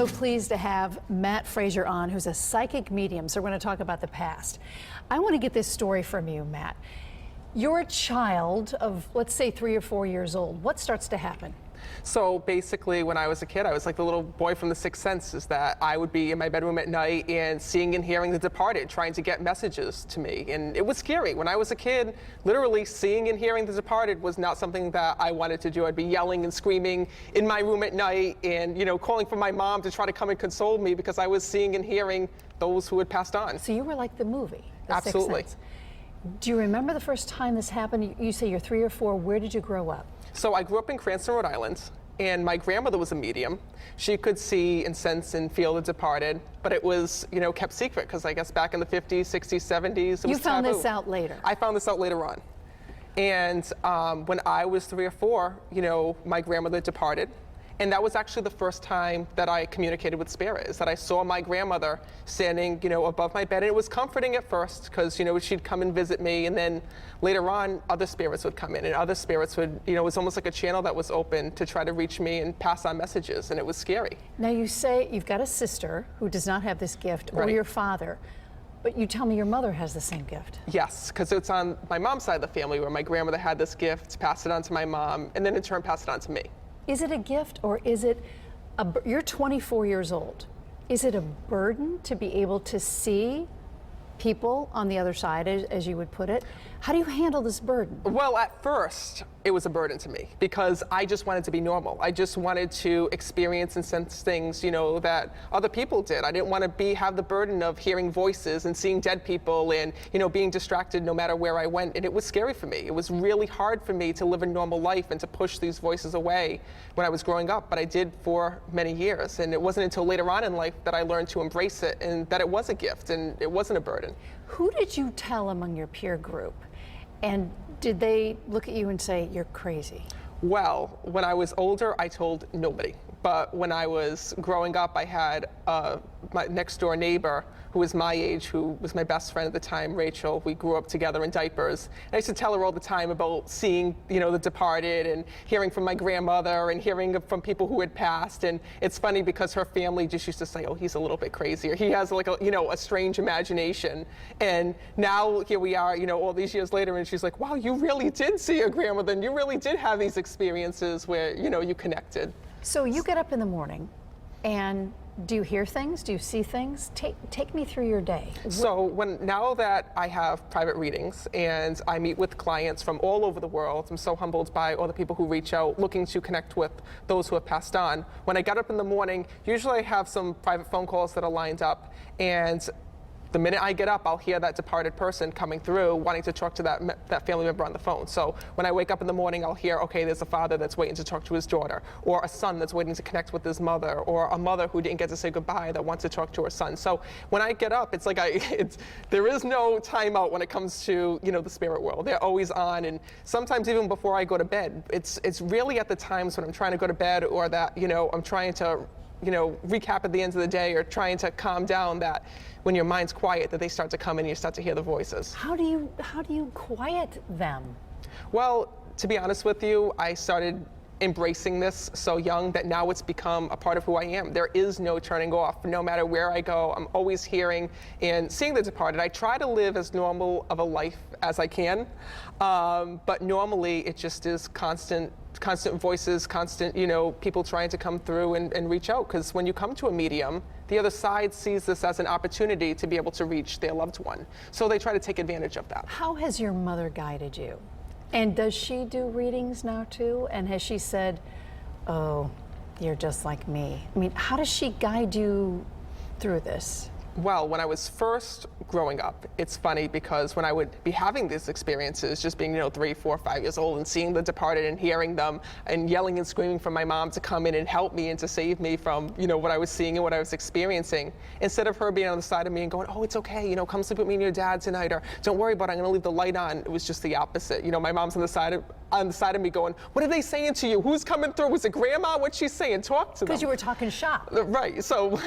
so pleased to have Matt Fraser on, who's a psychic medium. So we're going to talk about the past. I want to get this story from you, Matt. You're a child of, let's say, 3 or 4 years old. What starts to happen? So basically, when I was a kid, I was like the little boy from The Sixth Sense, is that I would be in my bedroom at night and seeing and hearing the departed, trying to get messages to me. And it was scary. When I was a kid, literally seeing and hearing the departed was not something that I wanted to do. I'd be yelling and screaming in my room at night and, calling for my mom to try to come and console me because I was seeing and hearing those who had passed on. So you were like the movie, The Absolutely. Sixth Sense. Do you remember the first time this happened? You say you're 3 or 4. Where did you grow up? So I grew up in Cranston, Rhode Island, and my grandmother was a medium. She could see and sense and feel the departed, but it was, kept secret because I guess back in the 50s, 60s, 70s, it was taboo. You found this out later. I found this out later on. And when I was 3 or 4, my grandmother departed. And that was actually the first time that I communicated with spirit, is that I saw my grandmother standing, above my bed. And it was comforting at first because, she'd come and visit me. And then later on, other spirits would come in and other spirits would, it was almost like a channel that was open to try to reach me and pass on messages. And it was scary. Now you say you've got a sister who does not have this gift, or Right. your father. But you tell me your mother has the same gift. Yes, because it's on my mom's side of the family where my grandmother had this gift, passed it on to my mom, and then in turn passed it on to me. Is it a gift, or is it you're 24 years old. Is it a burden to be able to see people on the other side, as you would put it? How do you handle this burden? Well, at first, it was a burden to me because I just wanted to be normal. I just wanted to experience and sense things, that other people did. I didn't want to have the burden of hearing voices and seeing dead people and, being distracted no matter where I went. And it was scary for me. It was really hard for me to live a normal life and to push these voices away when I was growing up, but I did for many years. And it wasn't until later on in life that I learned to embrace it and that it was a gift and it wasn't a burden. Who did you tell among your peer group? And did they look at you and say, you're crazy? Well, when I was older, I told nobody. But when I was growing up, I had my next door neighbor who was my age, who was my best friend at the time, Rachel. We grew up together in diapers. And I used to tell her all the time about seeing, the departed and hearing from my grandmother and hearing from people who had passed. And it's funny because her family just used to say, oh, he's a little bit crazy, or he has like a strange imagination. And now here we are, all these years later, and she's like, wow, you really did see your grandmother, and you really did have these experiences where, you connected. So you get up in the morning, and do you hear things? Do you see things? Take me through your day. So now that I have private readings and I meet with clients from all over the world, I'm so humbled by all the people who reach out looking to connect with those who have passed on. When I get up in the morning, usually I have some private phone calls that are lined up, and the minute I get up, I'll hear that departed person coming through wanting to talk to that family member on the phone. So when I wake up in the morning, I'll hear, okay, there's a father that's waiting to talk to his daughter, or a son that's waiting to connect with his mother, or a mother who didn't get to say goodbye that wants to talk to her son. So when I get up, it's like there is no time out when it comes to, the spirit world. They're always on, and sometimes even before I go to bed. It's really at the times when I'm trying to go to bed, or that, I'm trying to recap at the end of the day, or trying to calm down, that when your mind's quiet, that they start to come in and you start to hear the voices. How do you quiet them? Well, to be honest with you, I started embracing this so young that now it's become a part of who I am. There is no turning off. No matter where I go, I'm always hearing and seeing the departed. I try to live as normal of a life as I can, but normally it just is constant voices, constant, people trying to come through and reach out. Because when you come to a medium, the other side sees this as an opportunity to be able to reach their loved one. So they try to take advantage of that. How has your mother guided you? And does she do readings now too? And has she said, oh, you're just like me? I mean, how does she guide you through this? Well, when I was first growing up, it's funny because when I would be having these experiences, just being, 3, 4, 5 years old and seeing the departed and hearing them and yelling and screaming for my mom to come in and help me and to save me from, what I was seeing and what I was experiencing, instead of her being on the side of me and going, oh, it's okay, come sleep with me and your dad tonight, or don't worry about it, I'm going to leave the light on. It was just the opposite. My mom's on the side of me going, what are they saying to you? Who's coming through? Was it grandma? What's she saying? Talk to them. Because you were talking shop. Right. So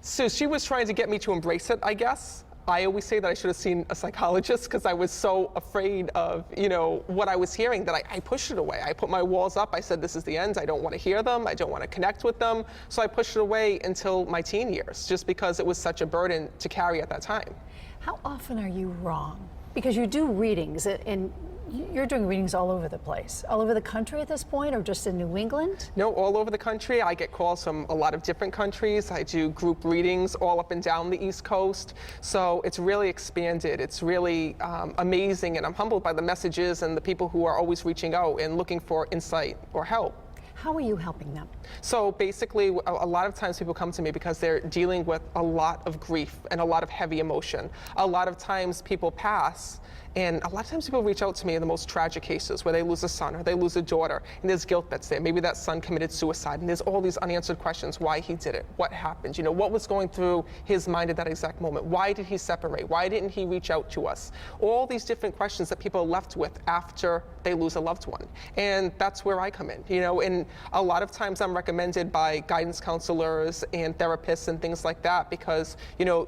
So she was trying to get me to embrace it, I guess. I always say that I should have seen a psychologist because I was so afraid of, what I was hearing that I pushed it away. I put my walls up. I said, this is the end. I don't want to hear them. I don't want to connect with them. So I pushed it away until my teen years, just because it was such a burden to carry at that time. How often are you wrong? Because you do readings, and you're doing readings all over the place, all over the country at this point, or just in New England? No, all over the country. I get calls from a lot of different countries. I do group readings all up and down the East Coast. So it's really expanded. It's really amazing, and I'm humbled by the messages and the people who are always reaching out and looking for insight or help. How are you helping them? So basically, a lot of times people come to me because they're dealing with a lot of grief and a lot of heavy emotion. A lot of times people pass, and a lot of times people reach out to me in the most tragic cases where they lose a son or they lose a daughter, and there's guilt that's there. Maybe that son committed suicide, and there's all these unanswered questions: why he did it, what happened, what was going through his mind at that exact moment, why did he separate, why didn't he reach out to us? All these different questions that people are left with after they lose a loved one. And that's where I come in, and a lot of times I'm recommended by guidance counselors and therapists and things like that because,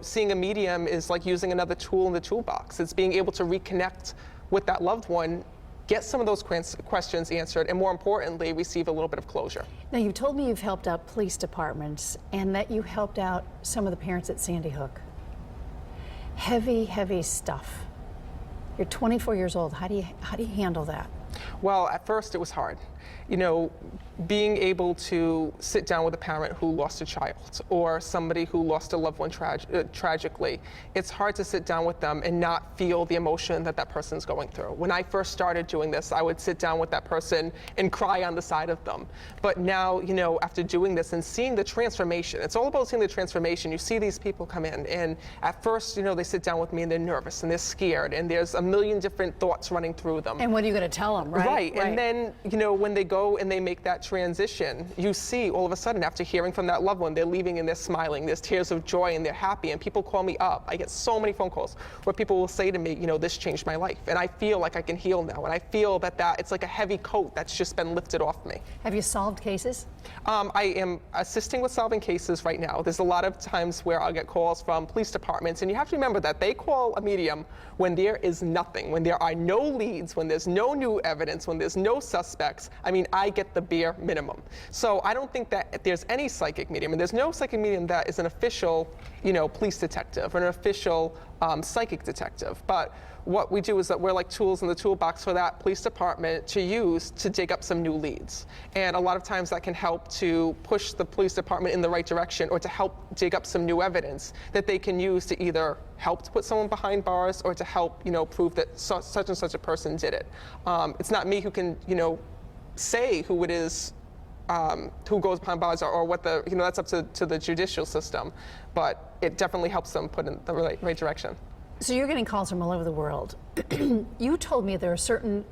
seeing a medium is like using another tool in the toolbox. It's being able to reconnect with that loved one, get some of those questions answered, and more importantly, receive a little bit of closure. Now, you've told me you've helped out police departments and that you helped out some of the parents at Sandy Hook. Heavy, heavy stuff. You're 24 years old. How do you handle that? Well, at first it was hard. Being able to sit down with a parent who lost a child or somebody who lost a loved one tragically, it's hard to sit down with them and not feel the emotion that that person's going through. When I first started doing this, I would sit down with that person and cry on the side of them. But now, after doing this and seeing the transformation, it's all about seeing the transformation. You see these people come in, and at first, they sit down with me and they're nervous and they're scared, and there's a million different thoughts running through them. And what are you going to tell them, right? Right. And then, when they go and they make that transition, you see all of a sudden after hearing from that loved one, they're leaving and they're smiling, there's tears of joy and they're happy, and people call me up. I get so many phone calls where people will say to me, this changed my life, and I feel like I can heal now, and I feel that it's like a heavy coat that's just been lifted off me. Have you solved cases? I am assisting with solving cases right now. There's a lot of times where I'll get calls from police departments, and you have to remember that they call a medium when there is nothing, when there are no leads, when there's no new evidence, when there's no suspects. I get the bare minimum. So I don't think that there's any psychic medium, and there's no psychic medium that is an official, police detective or an official psychic detective. But what we do is that we're like tools in the toolbox for that police department to use to dig up some new leads. And a lot of times that can help to push the police department in the right direction, or to help dig up some new evidence that they can use to either help to put someone behind bars or to help, prove that such and such a person did it. It's not me who can, say who it is, who goes behind bars, or what that's up to the judicial system, but it definitely helps them put in the right direction. So you're getting calls from all over the world. You told me there are certain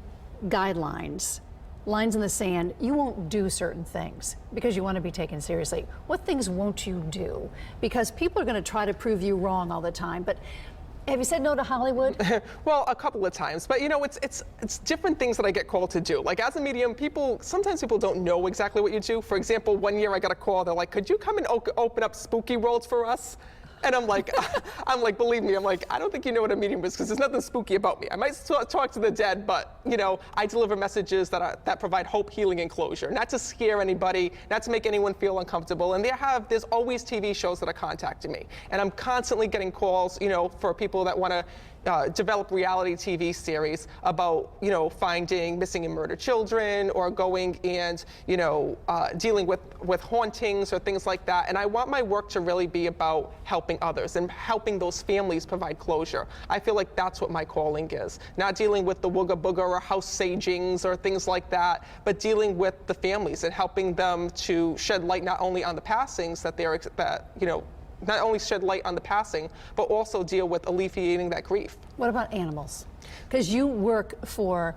guidelines, lines in the sand. You won't do certain things because you want to be taken seriously. What things won't you do? Because people are going to try to prove you wrong all the time, but have you said no to Hollywood? Well, a couple of times, but it's different things that I get called to do. Like as a medium, sometimes people don't know exactly what you do. For example, one year I got a call, they're like, could you come and open up spooky worlds for us? And I'm like, believe me, I don't think you know what a medium is, because there's nothing spooky about me. I might talk to the dead, but I deliver messages that provide hope, healing, and closure. Not to scare anybody, not to make anyone feel uncomfortable. And there's always TV shows that are contacting me, and I'm constantly getting calls, for people that want to develop reality TV series about, finding missing and murdered children, or going and, dealing with hauntings or things like that. And I want my work to really be about helping others and helping those families provide closure. I feel like that's what my calling is. Not dealing with the wooga booga or house sagings or things like that, but dealing with the families and helping them to shed light not only on the passings not only shed light on the passing, but also deal with alleviating that grief. What about animals? Because you work for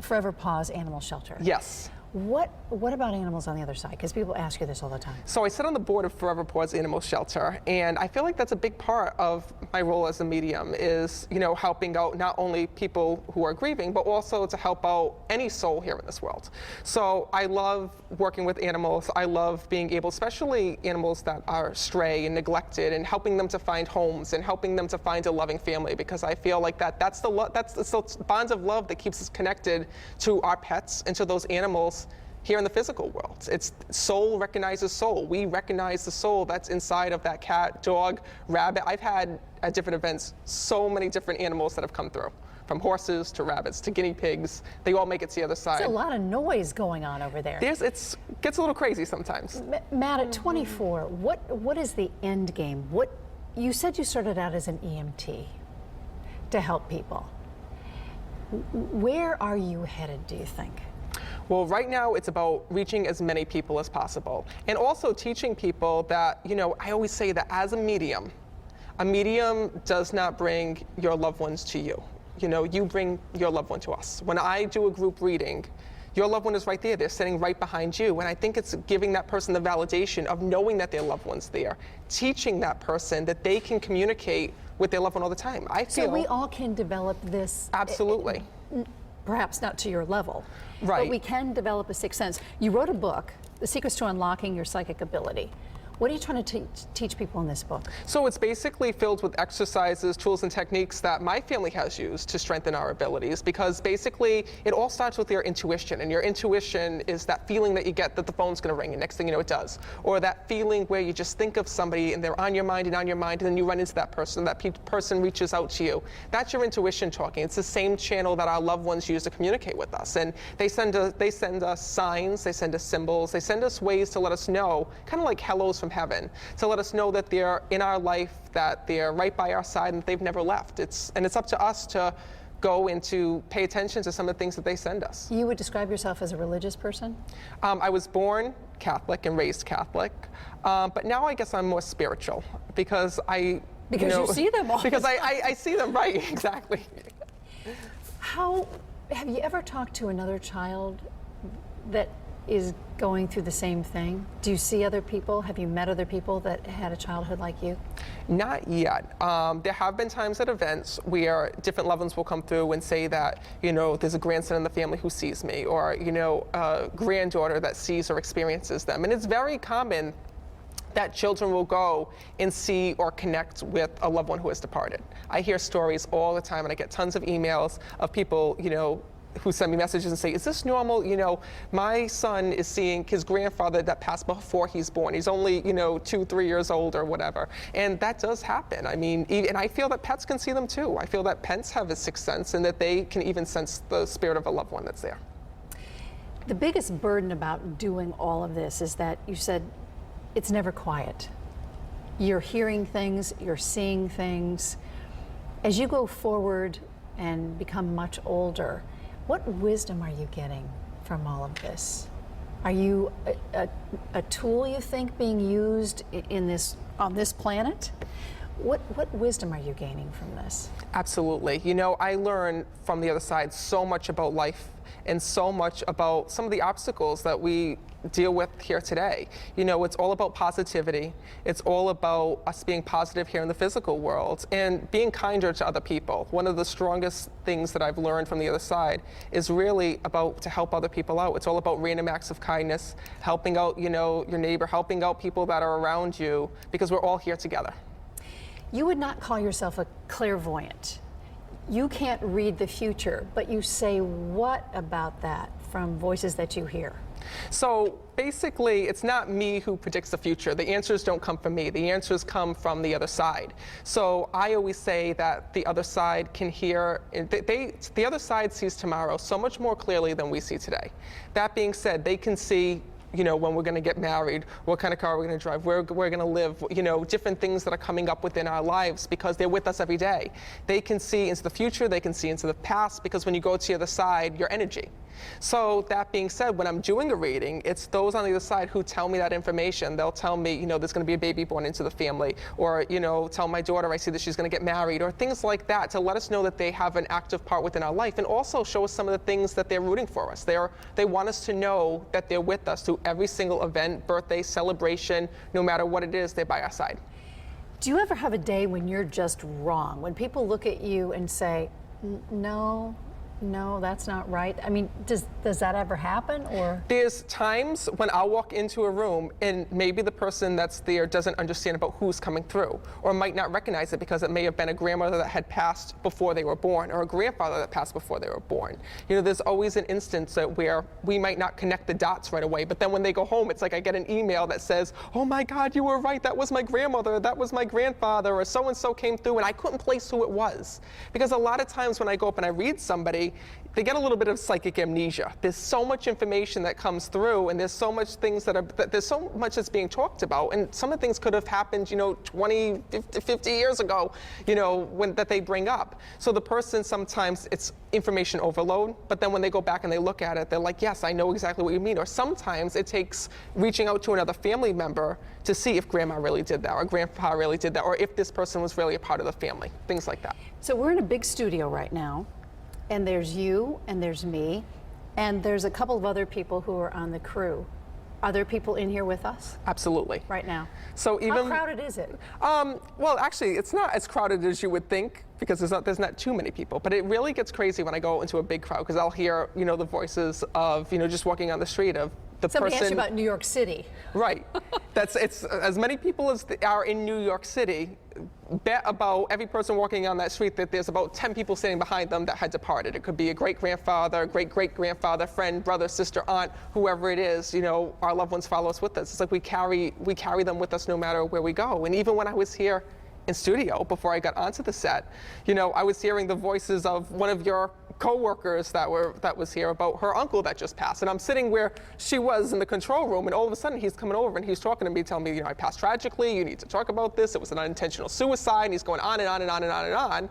Forever Paws Animal Shelter. Yes. What about animals on the other side? Because people ask you this all the time. So I sit on the board of Forever Paws Animal Shelter, and I feel like that's a big part of my role as a medium is, helping out not only people who are grieving, but also to help out any soul here in this world. So I love working with animals. I love being able, especially animals that are stray and neglected, and helping them to find homes and helping them to find a loving family, because I feel like that's the bonds of love that keeps us connected to our pets and to those animals here in the physical world. It's soul recognizes soul. We recognize the soul that's inside of that cat, dog, rabbit. I've had at different events so many different animals that have come through, from horses to rabbits to guinea pigs. They all make it to the other side. There's a lot of noise going on over there. It gets a little crazy sometimes. Matt, at 24, what is the end game? You said you started out as an EMT to help people. Where are you headed, do you think? Well, right now it's about reaching as many people as possible, and also teaching people that, I always say that as a medium does not bring your loved ones to you. You bring your loved one to us. When I do a group reading, your loved one is right there. They're sitting right behind you. And I think it's giving that person the validation of knowing that their loved one's there, teaching that person that they can communicate with their loved one all the time. So we all can develop this. Absolutely. Perhaps not to your level, right. But we can develop a sixth sense. You wrote a book, The Secrets to Unlocking Your Psychic Ability. What are you trying to teach people in this book? So it's basically filled with exercises, tools, and techniques that my family has used to strengthen our abilities, because basically it all starts with your intuition, and your intuition is that feeling that you get that the phone's going to ring, and next thing you know it does. Or that feeling where you just think of somebody and they're on your mind, and then you run into that person, person reaches out to you. That's your intuition talking. It's the same channel that our loved ones use to communicate with us. And they send us signs, they send us symbols, they send us ways to let us know, kind of like hellos from heaven, to let us know that they're in our life, that they're right by our side, and that they've never left. It's up to us to go and to pay attention to some of the things that they send us. You would describe yourself as a religious person? I was born Catholic and raised Catholic, but now I guess I'm more spiritual because you see them all. Because I see them, right, exactly. Have you ever talked to another child that is going through the same thing? Do you see other people? Have you met other people that had a childhood like you? Not yet. There have been times at events where different loved ones will come through and say that, there's a grandson in the family who sees me, or, a granddaughter that sees or experiences them. And it's very common that children will go and see or connect with a loved one who has departed. I hear stories all the time, and I get tons of emails of people, who send me messages and say, is this normal? My son is seeing his grandfather that passed before he's born. He's only, 2-3 years old or whatever. And that does happen. I mean, and I feel that pets can see them too. I feel that pets have a sixth sense, and that they can even sense the spirit of a loved one that's there. The biggest burden about doing all of this is that you said it's never quiet. You're hearing things, you're seeing things. As you go forward and become much older, what wisdom are you getting from all of this? Are you a tool, you think, being used on this planet? What wisdom are you gaining from this? Absolutely. I learn from the other side so much about life, and so much about some of the obstacles that we deal with here today. It's all about positivity. It's all about us being positive here in the physical world and being kinder to other people. One of the strongest things that I've learned from the other side is really about to help other people out. It's all about random acts of kindness, helping out, your neighbor, helping out people that are around you, because we're all here together. You would not call yourself a clairvoyant. You can't read the future, but you say what about that from voices that you hear? So basically, it's not me who predicts the future. The answers don't come from me. The answers come from the other side. So I always say that the other side can hear, the other side sees tomorrow so much more clearly than we see today. That being said, they can see when we're going to get married, what kind of car we're going to drive, where we're going to live, different things that are coming up within our lives, because they're with us every day. They can see into the future, they can see into the past, because when you go to the other side, your energy. So that being said, when I'm doing a reading, it's those on the other side who tell me that information. They'll tell me, there's going to be a baby born into the family, or, tell my daughter I see that she's going to get married, or things like that, to let us know that they have an active part within our life, and also show us some of the things that they're rooting for us. They want us to know that they're with us through every single event, birthday, celebration, no matter what it is, they're by our side. Do you ever have a day when you're just wrong? When people look at you and say, no, that's not right. I mean, does that ever happen, or? There's times when I'll walk into a room and maybe the person that's there doesn't understand about who's coming through, or might not recognize it because it may have been a grandmother that had passed before they were born, or a grandfather that passed before they were born. There's always an instance where we might not connect the dots right away, but then when they go home, it's like I get an email that says, oh my God, you were right, that was my grandmother, that was my grandfather, or so-and-so came through, and I couldn't place who it was. Because a lot of times when I go up and I read somebody, they get a little bit of psychic amnesia. There's so much information that comes through, and there's so much things there's so much that's being talked about, and some of the things could have happened, 20, 50 years ago, that they bring up. So the person, sometimes it's information overload, but then when they go back and they look at it, they're like, yes, I know exactly what you mean. Or sometimes it takes reaching out to another family member to see if grandma really did that, or grandpa really did that, or if this person was really a part of the family, things like that. So we're in a big studio right now. And there's you, and there's me, and there's a couple of other people who are on the crew. Are there people in here with us? Absolutely. Right now? So even, how crowded is it? Well, actually, it's not as crowded as you would think, because there's not too many people. But it really gets crazy when I go into a big crowd, because I'll hear, the voices of, just walking on the street of the Somebody person. asked you about New York City. Right. It's as many people as are in New York City. Bet about every person walking on that street that there's about 10 people sitting behind them that had departed. It could be a great-grandfather, great-great-grandfather, friend, brother, sister, aunt, whoever it is. Our loved ones follow us with us. It's like we carry them with us no matter where we go. And even when I was here in studio, before I got onto the set, I was hearing the voices of one of your co-workers that was here about her uncle that just passed. And I'm sitting where she was in the control room, and all of a sudden he's coming over and he's talking to me, telling me, I passed tragically, you need to talk about this, it was an unintentional suicide, and he's going on and on and on and on and on.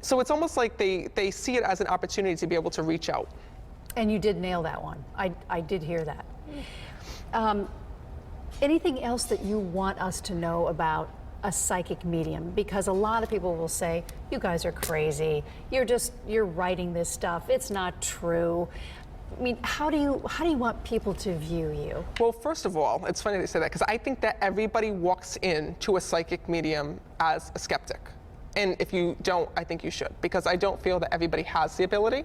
So it's almost like they see it as an opportunity to be able to reach out. And you did nail that one. I did hear that. Anything else that you want us to know about a psychic medium? Because a lot of people will say, you guys are crazy, you're writing this stuff, it's not true. I mean, how do you want people to view you? Well, first of all, it's funny to say that, because I think that everybody walks into a psychic medium as a skeptic. And if you don't, I think you should, because I don't feel that everybody has the ability,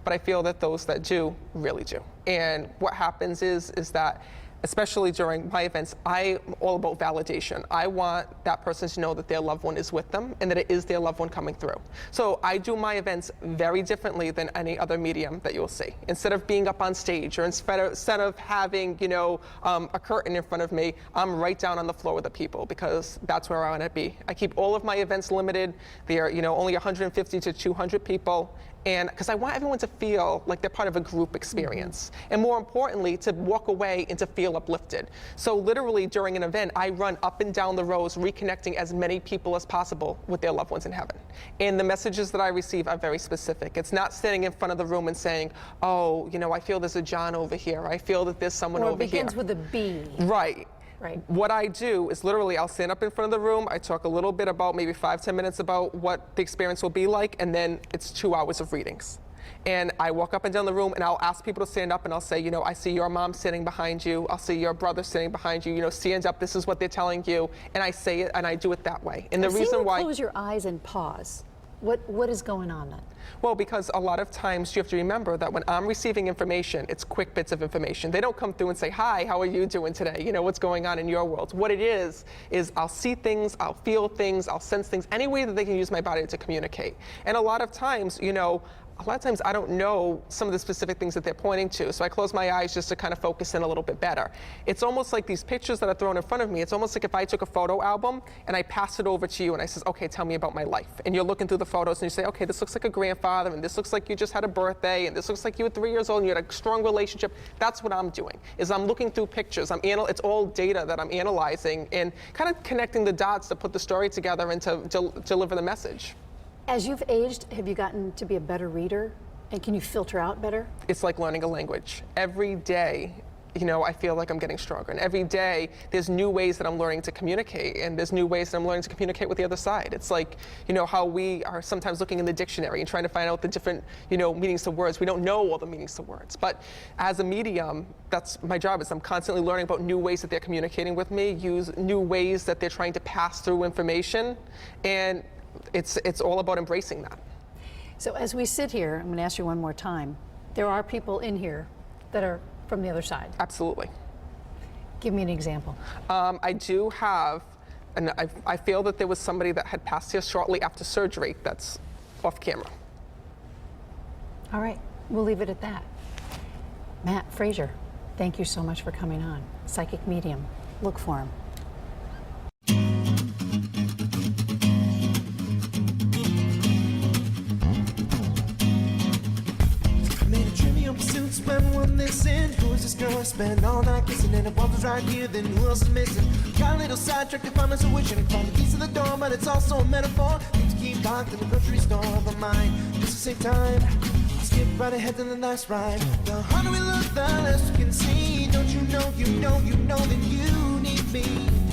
but I feel that those that do really do. And what happens is that, especially during my events, I'm all about validation. I want that person to know that their loved one is with them and that it is their loved one coming through. So I do my events very differently than any other medium that you'll see. Instead of being up on stage, or instead of having, a curtain in front of me, I'm right down on the floor with the people, because that's where I want to be. I keep all of my events limited. They're, only 150 to 200 people. And because I want everyone to feel like they're part of a group experience. And more importantly, to walk away and to feel uplifted. So literally during an event, I run up and down the rows, reconnecting as many people as possible with their loved ones in heaven. And the messages that I receive are very specific. It's not standing in front of the room and saying, oh, I feel there's a John over here. I feel that there's someone over here. Or it begins with a B. Right. Right. What I do is literally I'll stand up in front of the room, I talk a little bit about, maybe 5-10 minutes about what the experience will be like, and then it's 2 hours of readings. And I walk up and down the room, and I'll ask people to stand up, and I'll say, I see your mom sitting behind you, I'll see your brother sitting behind you, stand up, this is what they're telling you, and I say it, and I do it that way. And the reason why— close your eyes and pause. What is going on then? Well, because a lot of times you have to remember that when I'm receiving information, it's quick bits of information. They don't come through and say, hi, how are you doing today? What's going on in your world? What it is I'll see things, I'll feel things, I'll sense things, any way that they can use my body to communicate. And a lot of times, a lot of times I don't know some of the specific things that they're pointing to, so I close my eyes just to kind of focus in a little bit better. It's almost like these pictures that are thrown in front of me, it's almost like if I took a photo album and I pass it over to you and I says, okay, tell me about my life. And you're looking through the photos and you say, okay, this looks like a grandfather, and this looks like you just had a birthday, and this looks like you were 3 years old and you had a strong relationship. That's what I'm doing, is I'm looking through pictures. It's all data that I'm analyzing and kind of connecting the dots to put the story together and to deliver the message. As you've aged, have you gotten to be a better reader? And can you filter out better? It's like learning a language. Every day, I feel like I'm getting stronger. And every day, there's new ways that I'm learning to communicate. And there's new ways that I'm learning to communicate with the other side. It's like, how we are sometimes looking in the dictionary and trying to find out the different, meanings to words. We don't know all the meanings to words. But as a medium, that's my job, is I'm constantly learning about new ways that they're communicating with me, use new ways that they're trying to pass through information. And it's all about embracing that. So as we sit here, I'm going to ask you one more time. There are people in here that are from the other side. Absolutely. Give me an example. I do have, and I feel that there was somebody that had passed here shortly after surgery that's off camera. All right, we'll leave it at that. Matt Fraser, thank you so much for coming on. Psychic medium. Look for him. When will this end? Who's this girl I spend all night kissing? And if was right here, then who else is missing? Got a little sidetracked if I'm so wishing to find the keys to the door, but it's also a metaphor. Things keep locked in the grocery store of a mind. Just to save time, skip right ahead to the last ride. The harder we look, the less we can see. Don't you know that you need me?